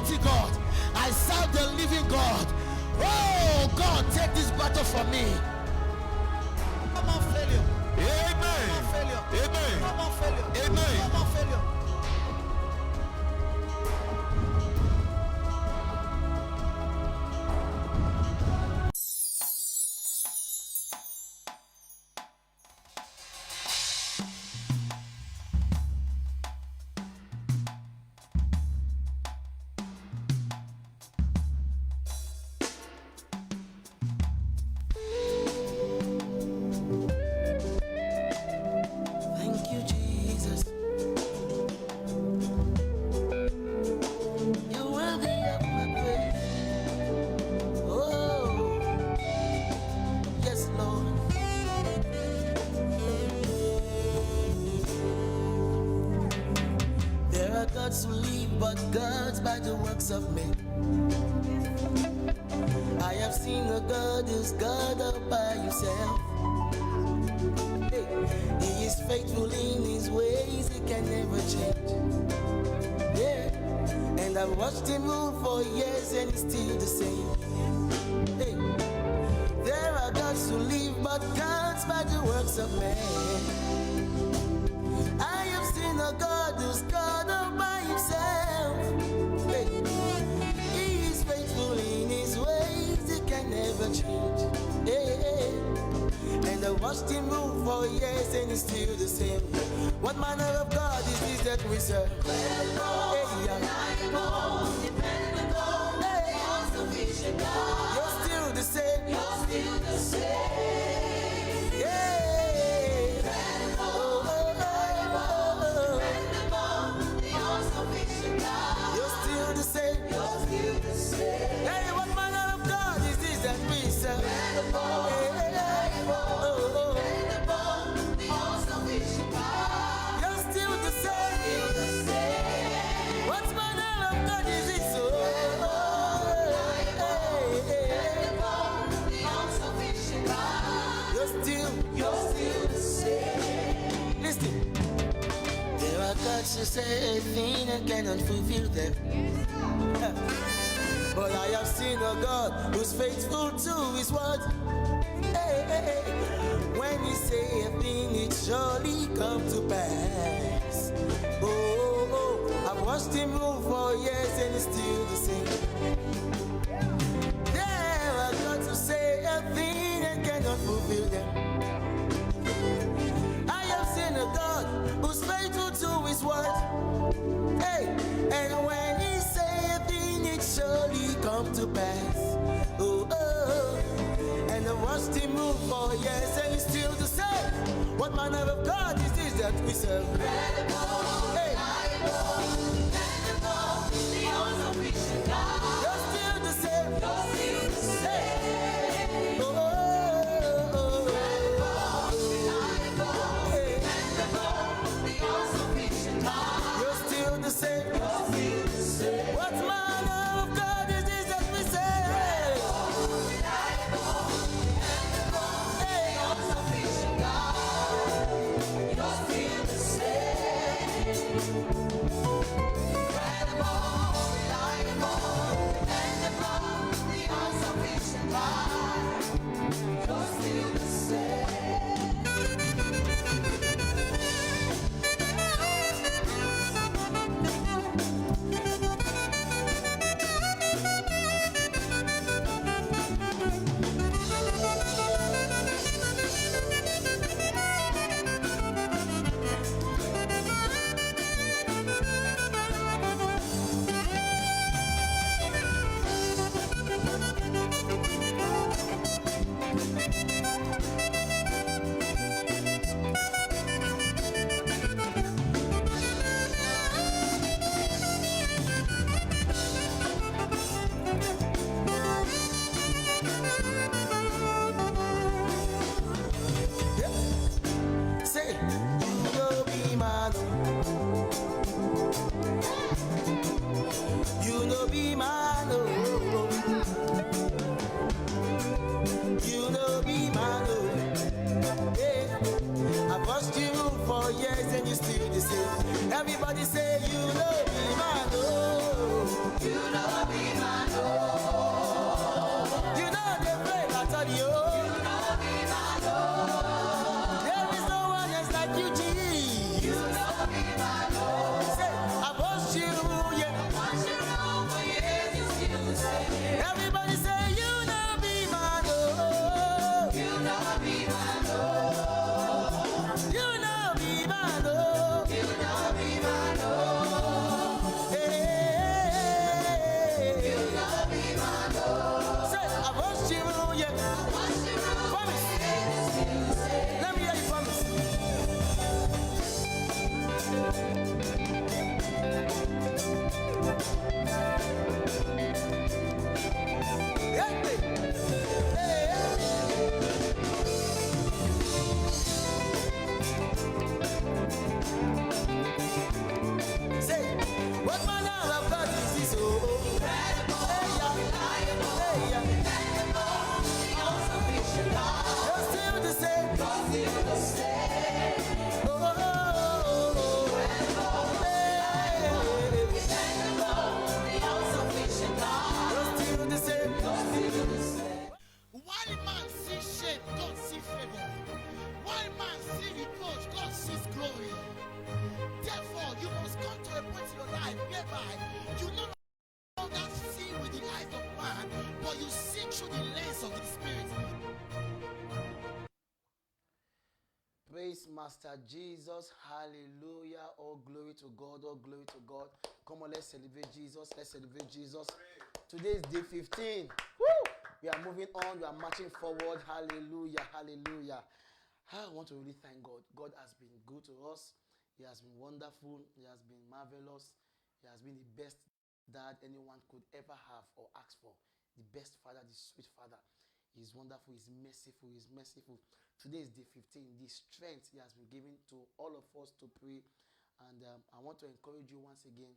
mighty God. I serve the living God. Oh God, take this battle for me. Come on, failure. Amen. Come on, failure. Amen. Come on, failure. Amen. Come on, failure. Gods who live, but gods by the works of men. I have seen a God who's God all by himself. Hey, he is faithful in his ways, he can never change. Yeah, and I've watched him move for years and he's still the same. Hey, there are gods who live, but gods by the works of men. I have seen a God who's God all by himself. Hey. He is faithful in his ways, he can never change. Hey. And I watched him move for years and he's still the same. What manner of God is this that we serve? Incredible, reliable, dependable, hey. All-sufficient God. You're still the same. You're still the same. Yeah. Hey, what manner of God is this that we serve? Incredible, reliable, dependable, the all-sufficient God. You're still the same. What manner of God is this? Dependable, the all-sufficient God. You're still the same. Listen, there are gods who say a thing and cannot fulfill them. But I have seen a God who's faithful to his word. Hey, hey, hey. When he say a thing, it surely come to pass. Oh, oh, I've watched him move for years and he's still the same. There are gods who say a thing and cannot fulfill them. I have seen a God who's faithful to his word. Hey, and when he say a thing, it surely come to pass. Oh, oh, and I watched him move for years and he's still the same. What manner of God is this that we serve? Incredible, hey. Reliable, dependable, the all-sufficient God. You're still the same. You're still the same. Hey. Oh, oh, oh. Incredible, reliable, hey. Dependable, the all-sufficient God. You're still the same. You're still the same. What manner of God is this that we say? Reliable, dependable, hey. The all-sufficient God. You're still the same. Incredible, reliable, dependable, the all-sufficient God. You're still the same. Say, you know be man. You know be man. You know be man. Yeah, I've watched you for years and you still the same. Everybody say you know be man. You know praise Master Jesus. Hallelujah. All glory to God. All glory to God. Come on, let's celebrate Jesus. Let's celebrate Jesus. Today is day 15. Woo! We are moving on. We are marching forward. Hallelujah. Hallelujah. I want to really thank God. God has been good to us. He has been wonderful. He has been marvelous. He has been the best dad anyone could ever have or ask for. The best father, the sweet father. He's wonderful. He's merciful. He's merciful. Today is day 15. The strength he has been given to all of us to pray. And I want to encourage you once again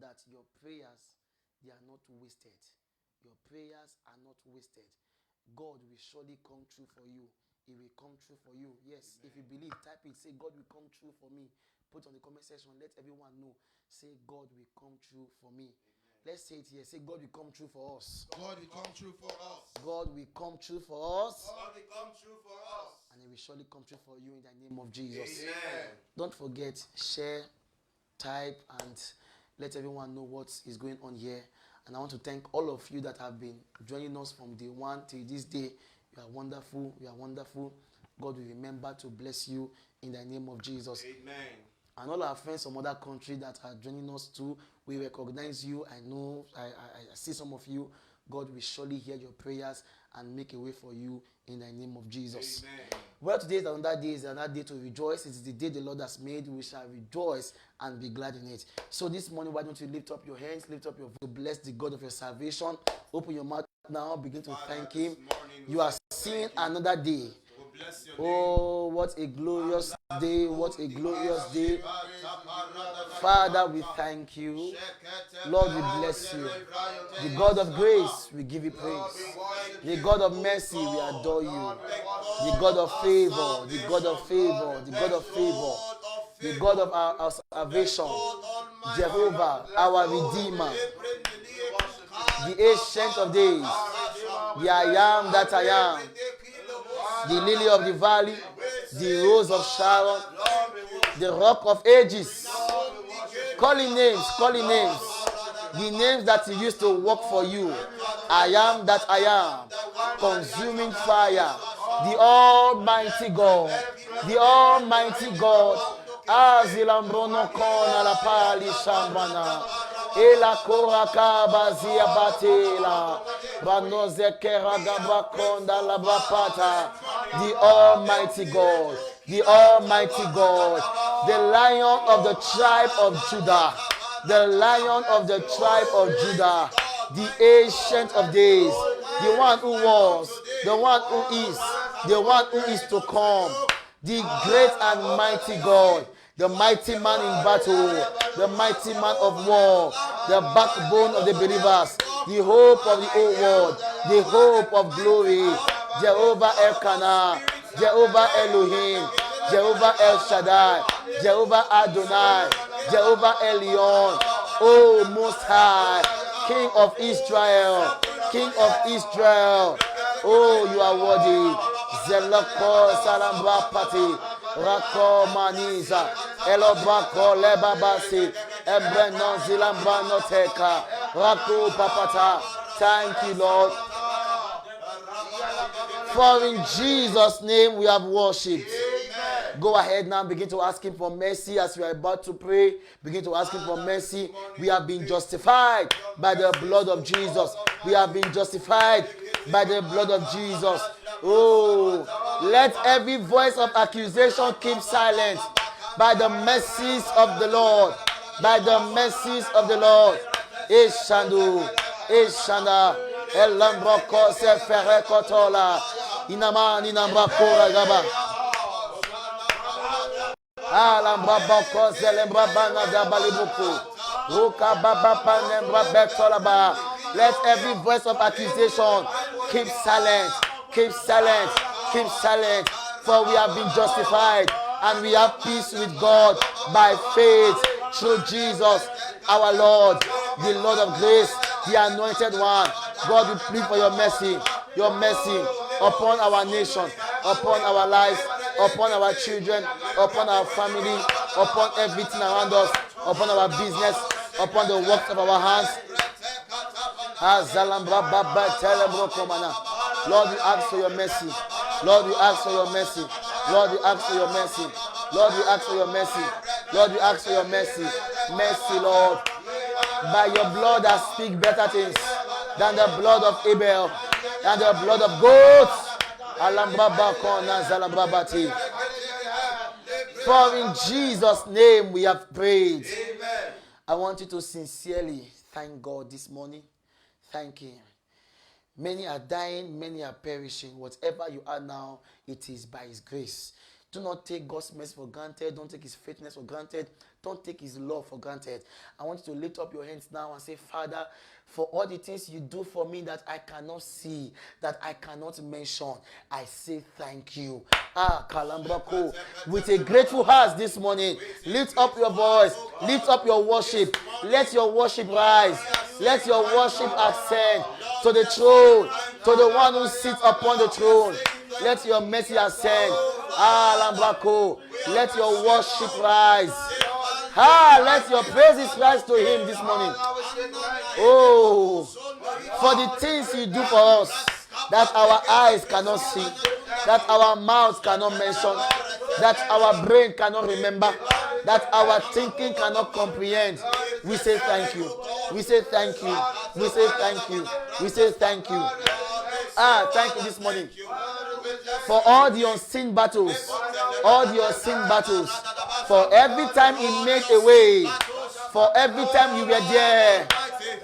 that your prayers, they are not wasted. Your prayers are not wasted. God will surely come true for you. He will come true for you. Yes, amen. If you believe, type it. Say, God will come true for me. Put on the comment section. Let everyone know. Say, God will come true for me. Amen. Let's say it here. Say, God will come true for us. God will come true for us. God will come true for us. God will come true for us. And He will surely come true for you in the name of Jesus. Amen. Don't forget, share, type, and let everyone know what is going on here. And I want to thank all of you that have been joining us from day one till this day. You are wonderful. You are wonderful. God will remember to bless you in the name of Jesus. Amen. And all our friends from other countries that are joining us too, we recognize you. I know, I see some of you. God will surely hear your prayers and make a way for you in the name of Jesus. Amen. Well, today is another day. It's another day to rejoice. It is the day the Lord has made. We shall rejoice and be glad in it. So this morning, why don't you lift up your hands, lift up your voice to bless the God of your salvation. Open your mouth now. Begin to thank Him. You are seeing another day. Oh, what a glorious day. What a glorious day. Father, we thank you. Lord, we bless you. The God of grace, we give you praise. The God of mercy, we adore you. The God of favor, the God of favor, the God of favor, the God of our salvation, Jehovah, our Redeemer, the Ancient of Days, the I am that I am, the Lily of the Valley, the Rose of Sharon, the Rock of Ages. Calling names, the names that He used to work for you. I am that I am, consuming fire, the Almighty God, the Almighty God. Azilambrono kona la pali shambana. Ela koraka bazia batela. Banoze keragaba konda la bapata. The Almighty God, the Almighty God, the Lion of the tribe of Judah, the Lion of the tribe of Judah, the Ancient of Days, the one who was, the one who is, the one who is to come, the great and mighty God, the mighty man in battle, the mighty man of war, the backbone of the believers, the hope of the whole world, the hope of glory, Jehovah Elkanah, Jehovah Elohim, Jehovah El Shaddai, Jehovah Adonai, Jehovah Elion, oh Most High, King of Israel, King of Israel, oh you are worthy. Zeloko Salambra Pati, Rako Maniza, Elobako Lebabasi, Ebrenon Zilamba Noteka, Rako Papata. Thank you, Lord. For in Jesus' name we have worshipped. Amen. Go ahead now, begin to ask Him for mercy as we are about to pray. Begin to ask Him for mercy. We have been justified by the blood of Jesus. We have been justified by the blood of Jesus. Oh, let every voice of accusation keep silent by the mercies of the Lord. By the mercies of the Lord. Eshandu, Eshanda, Elambroko Sefere Kotola, Inaman Inambrakora Gaba. Alambraboko Zelembrabana Gabalibuku. Ruka Baba Panembra Betolaba. Let every voice of accusation keep silent. Keep silent, keep silent, for we have been justified and we have peace with God by faith through Jesus, our Lord, the Lord of grace, the anointed one. God, we plead for your mercy upon our nation, upon our lives, upon our children, upon our family, upon everything around us, upon our business, upon the works of our hands. Lord, we ask for your mercy. Lord, we ask for your mercy. Lord, we ask for your mercy. Lord, we ask for your mercy. Lord, we ask for your mercy. Mercy, Lord. By your blood that speak better things than the blood of Abel, than the blood of goats. For in Jesus' name we have prayed. Amen. I want you to sincerely thank God this morning. Thank Him. Many are dying, many are perishing. Whatever you are now, it is by His grace. Do not take God's mercy for granted. Don't take His faithfulness for granted. Don't take His love for granted. I want you to lift up your hands now and say, Father, for all the things you do for me that I cannot see, that I cannot mention, I say thank you. Kalambrako, with a grateful heart this morning, lift up your voice, lift up your worship. Let your worship rise. Let your worship ascend to the throne, to the one who sits upon the throne. Let your mercy ascend. Lambrako, let your worship rise. Let your praises rise to Him this morning. Oh, for the things you do for us that our eyes cannot see, that our mouths cannot mention, that our brain cannot remember, that our thinking cannot comprehend. We say thank you. We say thank you. We say thank you. We say thank you. Thank you this morning for all the unseen battles, all the unseen battles, for every time He made a way, for every time you were there.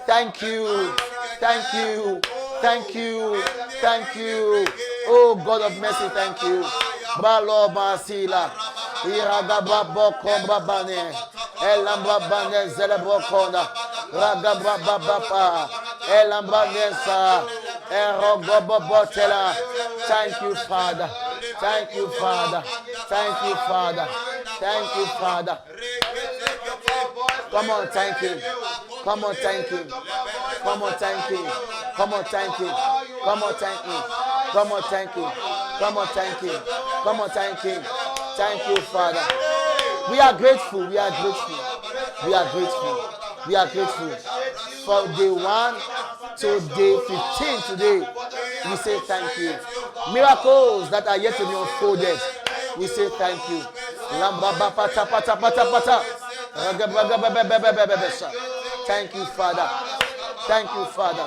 Thank you, thank you, thank you, thank you. Oh God of mercy, thank you. Bralo Basila, Iragababokombabane, Elambabane Zelebrokonda, Ragababapa, Elambanesa, Erogobobotela. Thank you, Father. Thank you, Father. Thank you, Father. Thank you, Father. Come on, thank Him. Come on, thank Him. Come on, thank Him. Come on, thank Him. Come on, thank Him. Come on, thank Him. Come on, thank Him. Come on, thank Him. Thank you, Father. We are grateful. We are grateful. We are grateful. We are grateful. From day 1 to day 15 today, we say thank you. Miracles that are yet to be unfolded, we say thank you. Thank you, Father. Thank you, Father.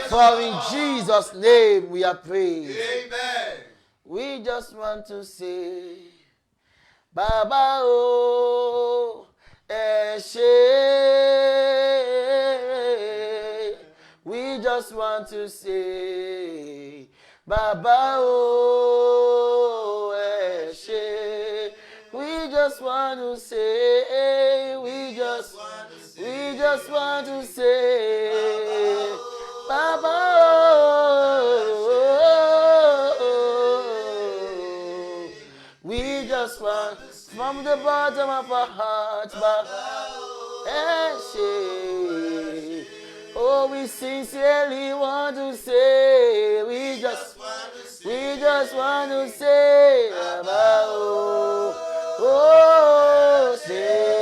For in Jesus' name we are praying. Amen. We just want to say, Baba O Eshe. We just want to say, Baba O Eshe. We just want to say, we just want to say, Baba O. We just want, from the bottom of our hearts, Baba Eshe. Oh, we sincerely want to say, we just want to say, Baba oh, say,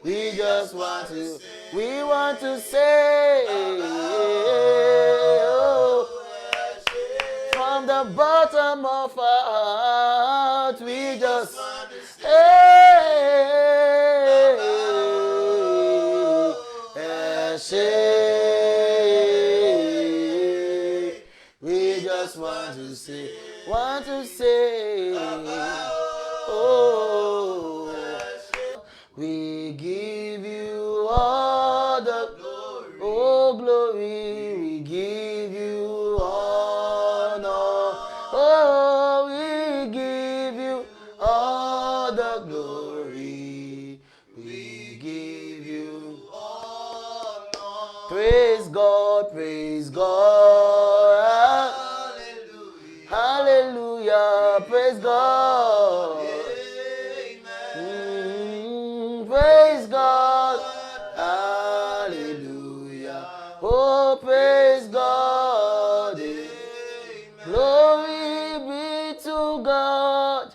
we just want to, we want to say, oh, from the bottom of our heart, we just, we just want to say, oh, we give you all the glory, oh glory, we give you honor, oh, we give you all the glory, we give you honor. Praise God, praise God, hallelujah, praise God. Praise God, hallelujah. Oh, praise God. Glory be to God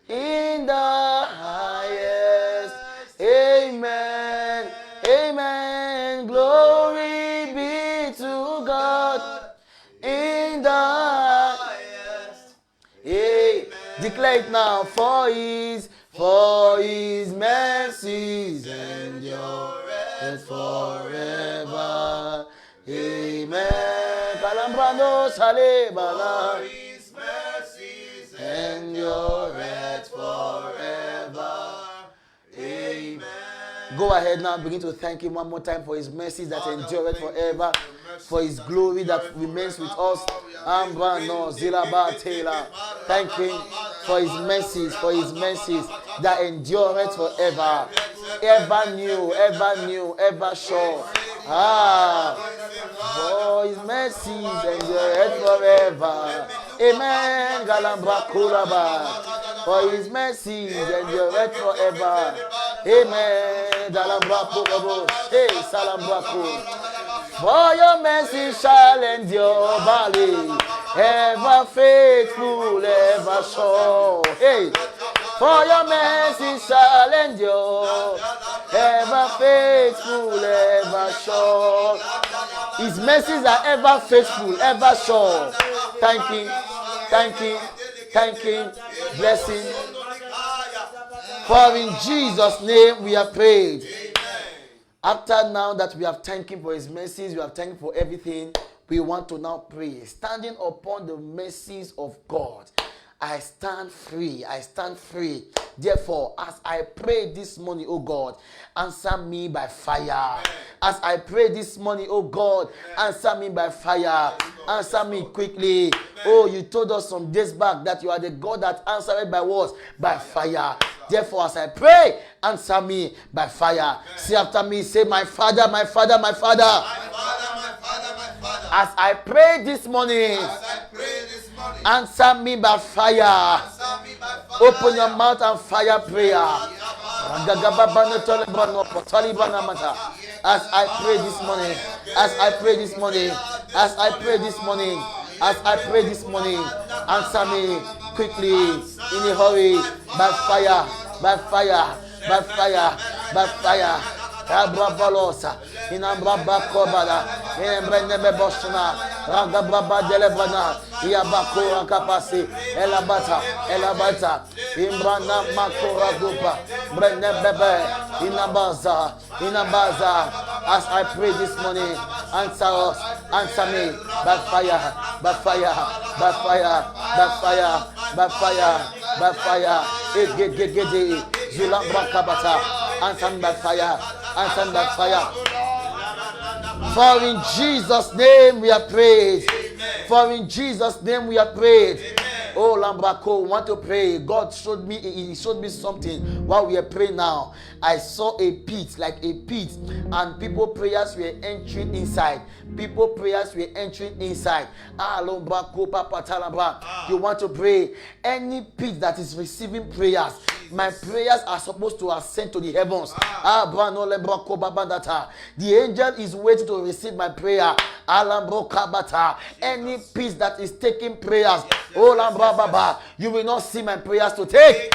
in the highest. Amen. Amen. Glory be to God in the Declare it now. For his mercies endureth forever. Amen. Kalambrano salebana. For his mercies Endureth forever. Amen. Go ahead now, begin to thank him one more time for his mercies that endureth forever, for his glory that remains with us. Ambrano zilaba tela. Thank him for his mercies that endureth forever. Ever new, ever sure. For his mercies endureth forever. Amen. Galambra kulaba. For his mercies endureth forever. Amen. Galambra kulabo. Hey, salambra kul. For your mercy shall endure, valley, ever faithful, ever sure. Hey, for your mercy shall endure, ever faithful, ever sure. His mercies are ever faithful, ever sure. Thank him, bless him. For in Jesus' name we have prayed. After now that we have thanked him for his mercies, we have thanked him for everything, we want to now pray. Standing upon the mercies of God, I stand free. Therefore, as I pray this morning, oh God, answer me by fire. As I pray this morning, oh God, answer me by fire. Answer me quickly. Oh, you told us some days back that you are the God that answered by what? By fire. Therefore, as I pray, answer me by fire. Say after me, say, my Father, my Father, my Father. My Father, my Father, my Father. As I pray this morning, answer me by fire. Open your mouth and fire prayer. As I pray this morning, answer me quickly, in a hurry, by fire. Abrabalosa, in Ambraba Kobala, in Brenebe Boshana, Ragabraba Delebana, Yabakura Kapasi, Elabata, Imbrana Makura Gupa, Brenebebe, Inabaza. As I pray this morning, answer me by fire, Egegegede, Zulambra Kabata, answer me by fire. For in Jesus' name we are prayed. Oh, Lambrako, want to pray. God showed me something while we are praying now. I saw a pit, and people prayers were entering inside. You want to pray. Any pit that is receiving prayers, my prayers are supposed to ascend to the heavens. The angel is waiting to receive my prayer. Any pit that is taking prayers, oh Lambra Baba, you will not see my prayers to take.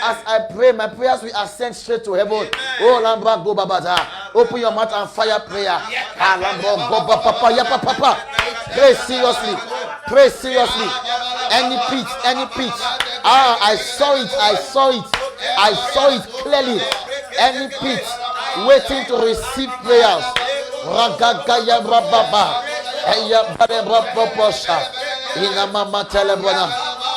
As I pray, my prayers will ascend straight to heaven. Oh Lambra go Babata, open your mouth and fire prayer. Pray seriously. Any pit. I saw it clearly. Any pit waiting to receive prayers. Ragagaya Baba. Ina mama telebona,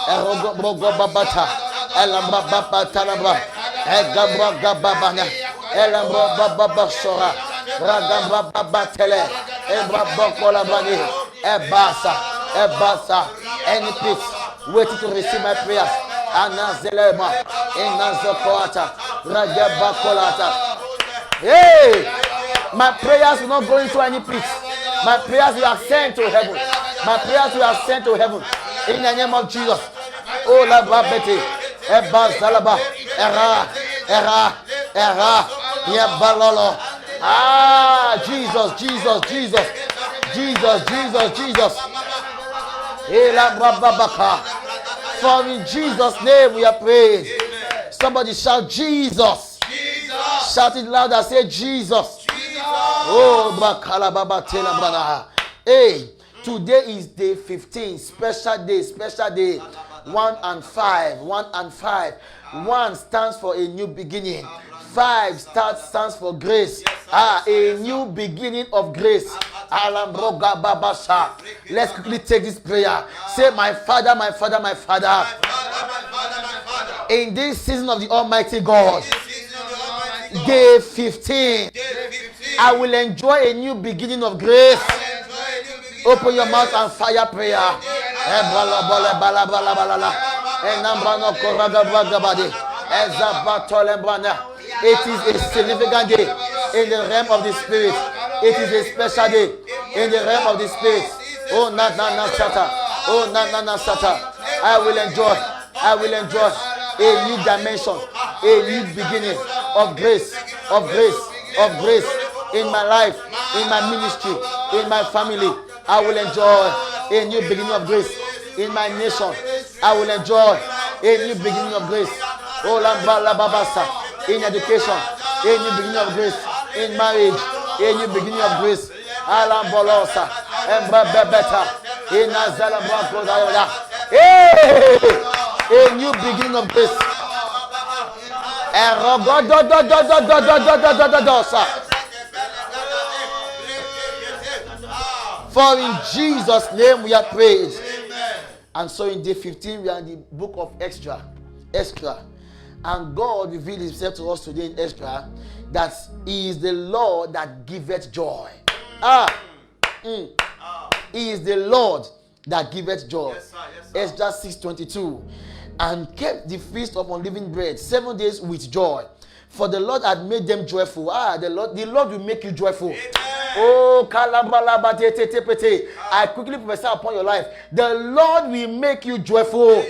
erogo babata, elambra baba talabra, egabra gababana, elambra baba shora, ragambra baba tele, ebra bokola bani, ebasa, any pit waiting to receive my prayers, anazelema, inazokoata, ragabakolata. Hey, my prayers will not go into any pit. My prayers will ascend to heaven. In the name of Jesus. Oh, la babete. Eba zalaba. Era. Yebalolo. Jesus. Ela babaka. For in Jesus' name we are praying. Somebody shout Jesus. Shout it louder. Say Jesus. Oh, bakala baba tela brana. Hey. Today is day 15, special day, special day. 1 and 5, 1 and 5. 1 stands for a new beginning. 5 stands for grace. A new beginning of grace. Let's quickly take this prayer. Say, my Father, my Father, my Father. In this season of the Almighty God, day 15, I will enjoy a new beginning of grace. Open your mouth and fire prayer. It is a significant day in the realm of the spirit. It is a special day in the realm of the spirit. Oh, na sata. Oh, na sata. I will enjoy a new dimension, a new beginning of grace, of grace, of grace in my life, in my ministry, in my family. I will enjoy a new beginning of grace in my nation. I will enjoy a new beginning of grace. Oh, la babasa. In education, a new beginning of grace. In marriage, a new beginning of grace. Alam bolosa, embrebeta, in azala brako dayoda. Hey, a new beginning of grace. For in Jesus' name we are prayed. And so in day 15 we are in the book of Extra. And God revealed himself to us today in Extra that he is the Lord that giveth joy. He is the Lord that giveth joy. Yes, sir. Extra 6:22. And kept the feast of unleavened bread 7 days with joy. For the Lord had made them joyful. The Lord will make you joyful. Amen. Oh, I quickly prophesy upon your life. The Lord will make you joyful.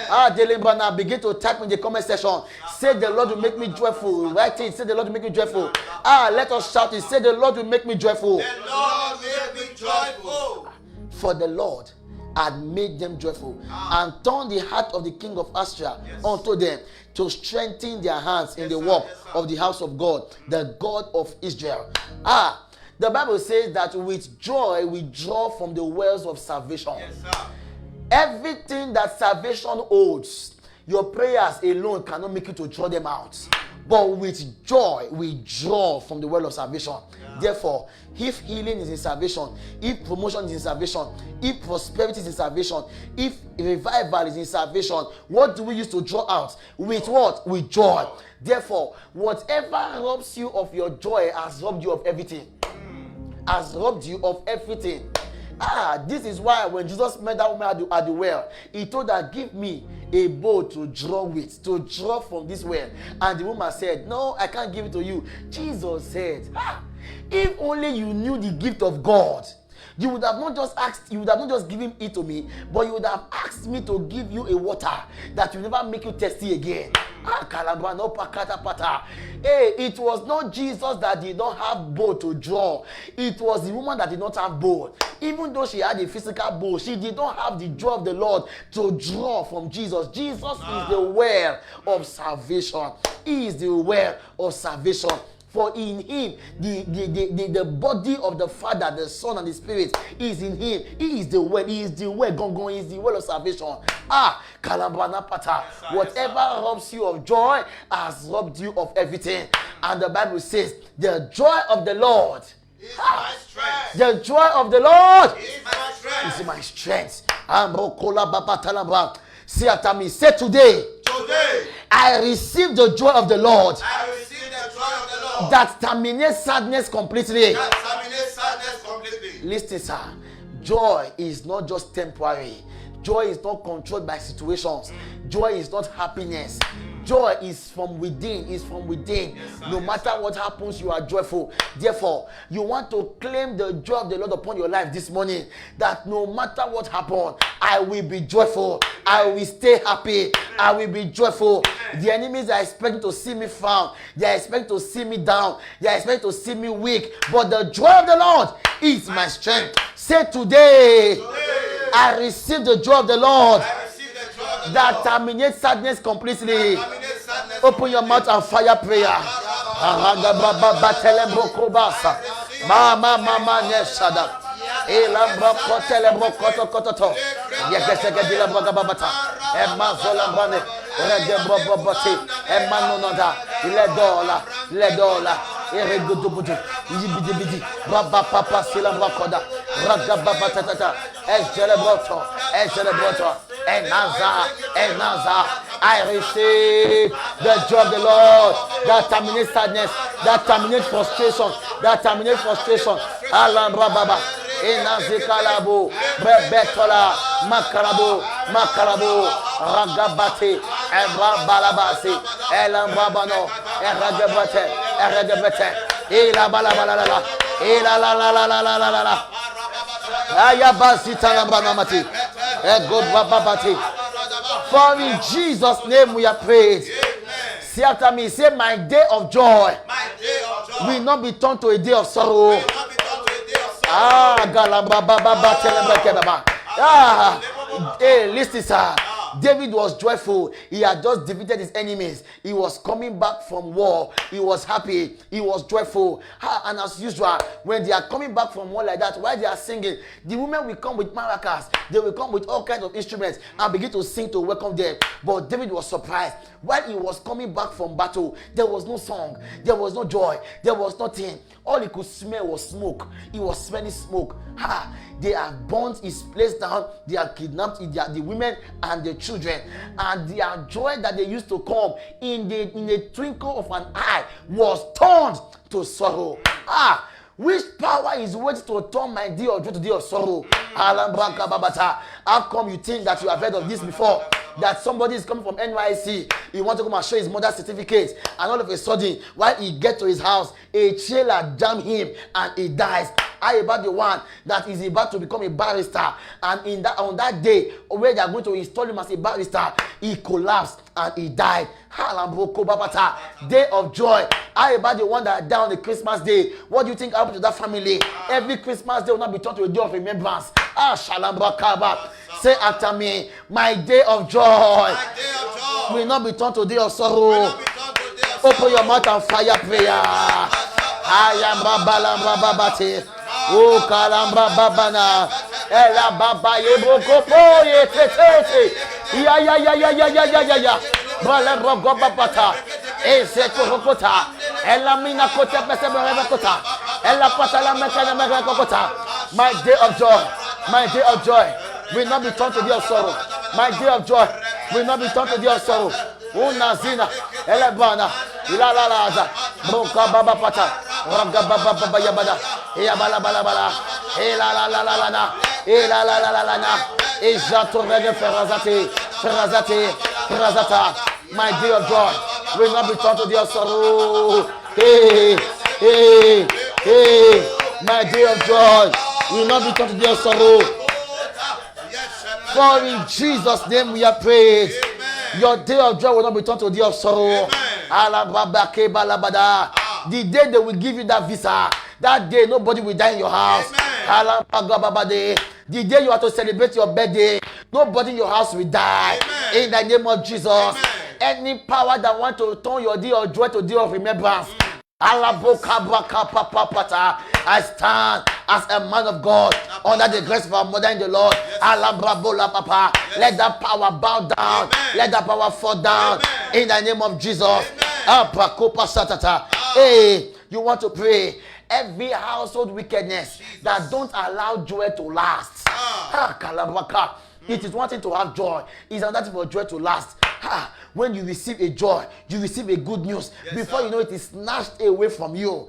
Now begin to type in the comment section. Say the Lord will make me joyful. Write it. Say the Lord will make me joyful. Let us shout it. Say the Lord will make me joyful. The Lord will make me joyful. For the Lord had made them joyful and turned the heart of the king of Assyria unto them to strengthen their hands in the work of the house of God, the God of Israel. The Bible says that with joy we draw from the wells of salvation. Yes, sir. Everything that salvation holds, your prayers alone cannot make you to draw them out. But with joy, we draw from the well of salvation. Yeah. Therefore, if healing is in salvation, if promotion is in salvation, if prosperity is in salvation, if revival is in salvation, what do we use to draw out? With what? With joy. Therefore, whatever robs you of your joy has robbed you of everything. Has robbed you of everything. This is why when Jesus met that woman at the well, he told her, give me a bowl to draw with, to draw from this well. And the woman said, no, I can't give it to you. Jesus said, if only you knew the gift of God, you would have not just asked, you would have not just given it to me, but you would have asked me to give you a water that will never make you thirsty again. It was not Jesus that did not have bowl to draw. It was the woman that did not have bowl. Even though she had a physical bowl, she did not have the joy of the Lord to draw from Jesus. Jesus is the well of salvation. He is the well of salvation. For in him, the body of the Father, the Son, and the Spirit is in him. He is the well. He is the well. Gongon is the well of salvation. Kalambana pata. Whatever robs you of joy has robbed you of everything. And the Bible says, the joy of the Lord is my strength. The joy of the Lord is my strength. Is my strength. Say today, I receive the joy of the Lord. I receive the joy of the Lord. That terminates sadness completely. That terminates sadness completely. Listen, sir. Joy is not just temporary. Joy is not controlled by situations. Joy is not happiness. Joy is from within. Is from within. Yes, sir, no matter what happens, you are joyful. Therefore, you want to claim the joy of the Lord upon your life this morning. That no matter what happens, I will be joyful. I will stay happy. I will be joyful. The enemies are expecting to see me frown. They are expecting to see me down. They are expecting to see me weak. But the joy of the Lord is my strength. Say today, I receive the joy of the Lord. That terminates sadness completely. Open your mouth and fire prayer. Elambra kotele brokoto kototo. Yekeseke dila brogababata. Emazola brane. Regebroboboti. Emanonada. Ledola. Eregudubudu. Yibidi. Baba papa silambra koda. Ragababatata. Ejelebroto. Enaza. I receive the joy of the Lord that terminates sadness, that terminates frustration. Alambra baba. Enazikalabo. Bebetola. Makarabo. Ragabati. Ebra balabasi. Elambabano. Eregabete. Ila balabalala. Ila la. Ayabasita lambranamati. Ego bababati. For in Jesus' name we are prayed. Say after me, say my day of joy will not be turned to a day of sorrow. Hey, listen, sir. David was joyful. He had just defeated his enemies. He was coming back from war. He was happy. He was joyful. And as usual, when they are coming back from war like that, while they are singing, the women will come with maracas. They will come with all kinds of instruments and begin to sing to welcome them. But David was surprised. While he was coming back from battle, there was no song. There was no joy. There was nothing. All he could smell was smoke. He was smelling smoke. They have burnt his place down. They have kidnapped the women and the children. And their joy that they used to come in a twinkle of an eye was turned to sorrow. Which power is waiting to turn my day of joy to day of sorrow? How come you think that you have heard of this before? That somebody is coming from NYC, he wants to come and show his mother's certificate, and all of a sudden, while he gets to his house, a trailer jam him and he dies. How about the one that is about to become a barrister, and on that day where they are going to install him as a barrister, he collapsed and he died? Day of joy. How about the one that died on the Christmas day? What do you think happened to that family? Every Christmas day will not be turned to a day of remembrance. Say after me, my day of joy will not be turned to a day of sorrow. Open your mouth and fire prayer. I am Babalambabate. Oh, Kalambra Babana. Ela Baba Yebokopo Yetete. Ya. Balambra Gobapata. Ezeko Rokota. Ela Mina Kota Pesebere Kota. Ela Patala Mekana Kokota. My day of joy will not be turned to day of sorrow. My day of joy will not be turned to day of sorrow. Unazina, Elebana, Ilalaza, Broka Baba Pata, Raga Baba Yabada, Yabala Balabala, Elalalana, Ejato Rege Ferazata. My day of joy will not be turned to day of sorrow. Hey, my day of joy will not be turned to day of sorrow. For in Jesus' name we are prayed. Your day of joy will not be turned to a day of sorrow. The day they will give you that visa, that day nobody will die in your house. The day you are to celebrate your birthday, nobody in your house will die. In the name of Jesus. Any power that want to turn your day of joy to a day of remembrance, I stand as a man of God under the grace of our mother in the Lord. Let that power bow down. Let that power fall down in the name of Jesus. Hey, you want to pray? Every household wickedness that don't allow joy to last. It is one thing to have joy. It's another thing for joy to last. When you receive a joy, you receive a good news. Yes, before you know it is snatched away from you.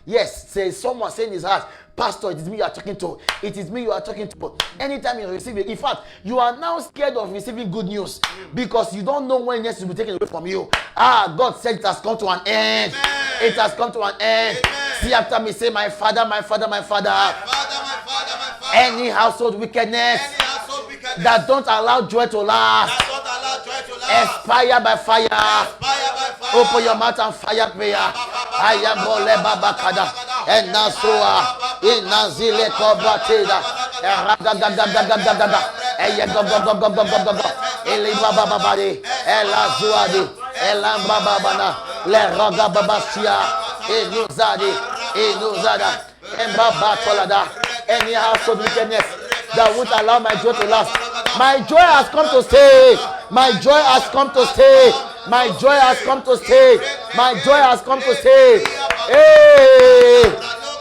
Yes, say someone saying in his heart, Pastor, it is me you are talking to. It is me you are talking to. Anytime you receive it, in fact, you are now scared of receiving good news because you don't know when next will be taken away from you. God said it has come to an end. Amen. It has come to an end. Amen. See after me, say, my father. Any household wickedness that don't allow joy to last. Expire by fire. Open your mouth and fire prayer. I am Bole Babakada and Nasua in Nazile Cobrateda. Elibababadi, Elazuadi, Elambababana, Lerogababasia, Enuzadi, Enuzada, Embabatolada, any household wickedness that won't allow my joy to last. My joy has come to stay. My joy has come to stay. My joy has come to stay. My joy has come to stay. Hey,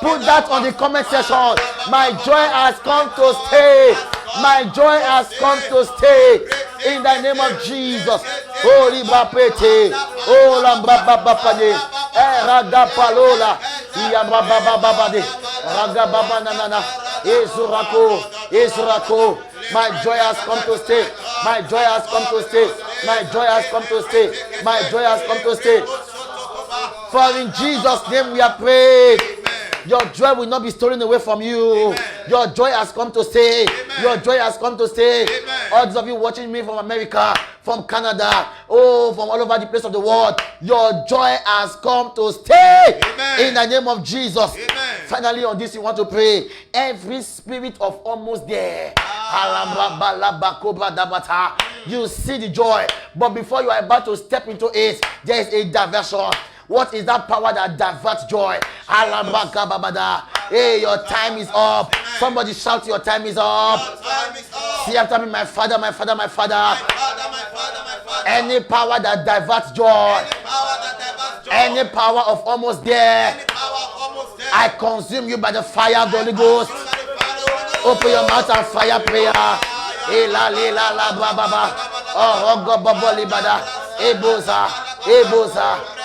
put that on the comment section. My joy has come to stay. My joy has come to stay. In the name of Jesus. Holy Bapete. Oh, Lambabapade. Ragapalola. Yambabababade. Ragababanana. Isurako. My joy has come to stay. My joy has come to stay. My joy has come to stay. My joy has come to stay. For in Jesus' name we are prayed. Your joy will not be stolen away from you. Amen. Your joy has come to stay. Amen. Your joy has come to stay. Amen. All those of you watching me from America, from Canada, from all over the place of the world, your joy has come to stay. Amen. In the name of Jesus. Amen. Finally, on this, you want to pray. Every spirit of almost there. You see the joy, but before you are about to step into it, there is a diversion. What is that power that diverts joy? Hey, your time is up. Somebody shout, your time is up. See after me, my father, my father, my father. Any power that diverts joy. Any power of almost there. I consume you by the fire of the Holy Ghost. Open your mouth and fire prayer.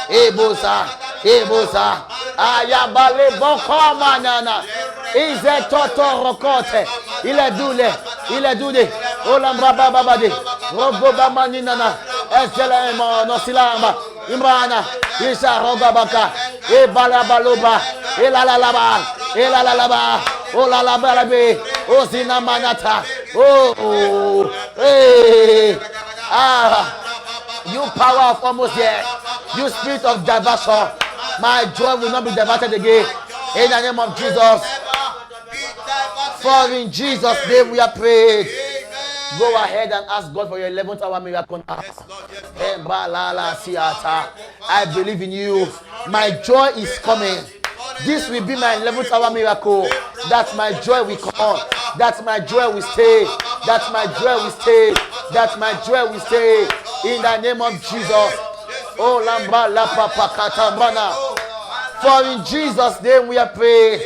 Ebosa, ayabale boko manana, ize toto rokote, il est doule, olambra babade, rogoba maninana, eselema no silamba, imrana, isa rogabaka, e balabaloba, e la laba, o la labalabe, o sinamanata, you power of almost there. You spirit of diversion. My joy will not be diverted again. In the name of Jesus. For in Jesus' name we are prayed. Go ahead and ask God for your 11th hour miracle. I believe in you. My joy is coming. This will be my 11th hour miracle. That my joy will come. That my joy will stay. That my joy will stay. That my joy will stay. In the name of Jesus. Oh, lamba la papa katamana. For in Jesus' name we are praying.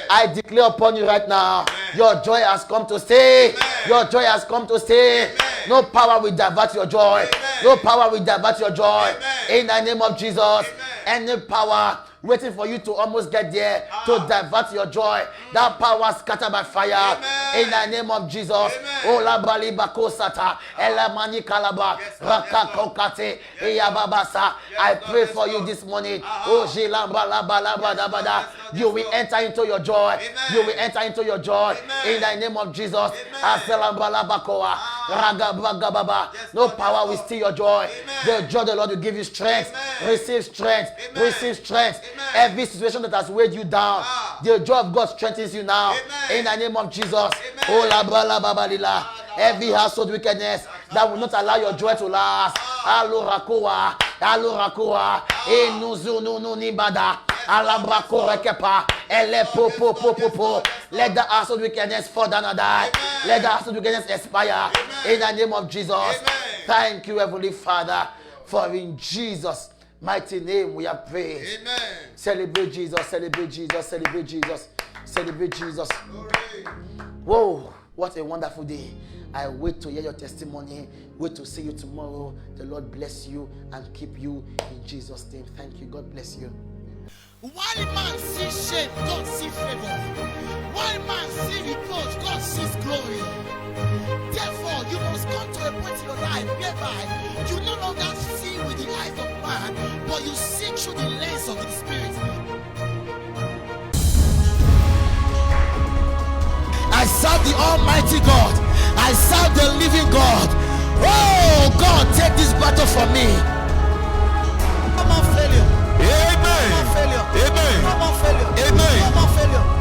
I declare upon you right now, your joy has come to stay. Your joy has come to stay. No power will divert your joy. No power will divert your joy. In the name of Jesus. Any power waiting for you to almost get there to divert your joy, that power scattered by fire. In the name of Jesus. Oh la bali bakosata elamani kalaba raka kokate eyababasa. I pray for you this morning. Oh jilamba la balabada bada. You will enter into your joy. You will enter into your joy. In the name of Jesus. Aselamba la bakoa ragabagababa. No power will steal your joy. The joy of the Lord will give you strength. Receive strength. Receive strength. Every situation that has weighed you down, the joy of God strengthens you now. In the name of Jesus. Oh la bala babalila. Every household wickedness that will not allow your joy to last. Alurakua, enuzu nibada, alabrakore kepa, elepo. Let the household wickedness fall down and die. Let the household wickedness expire. In the name of Jesus. Thank you, Heavenly Father, for in Jesus' mighty name we are praying. Amen. Celebrate Jesus, celebrate Jesus, celebrate Jesus, celebrate Jesus. Whoa, what a wonderful day. I wait to hear your testimony. Wait to see you tomorrow. The Lord bless you and keep you in Jesus' name. Thank you. God bless you. While man sees shame, God sees favor. While man sees reproach, God sees glory. Therefore, you must come to a point in your life whereby you no longer see with the eyes of man, but you see through the lens of the Spirit. I serve the Almighty God. I serve the living God. Oh God, take this battle from me. Come on, failure. Amen. Come on, failure. Amen. Come on, failure. Amen. Come on, failure.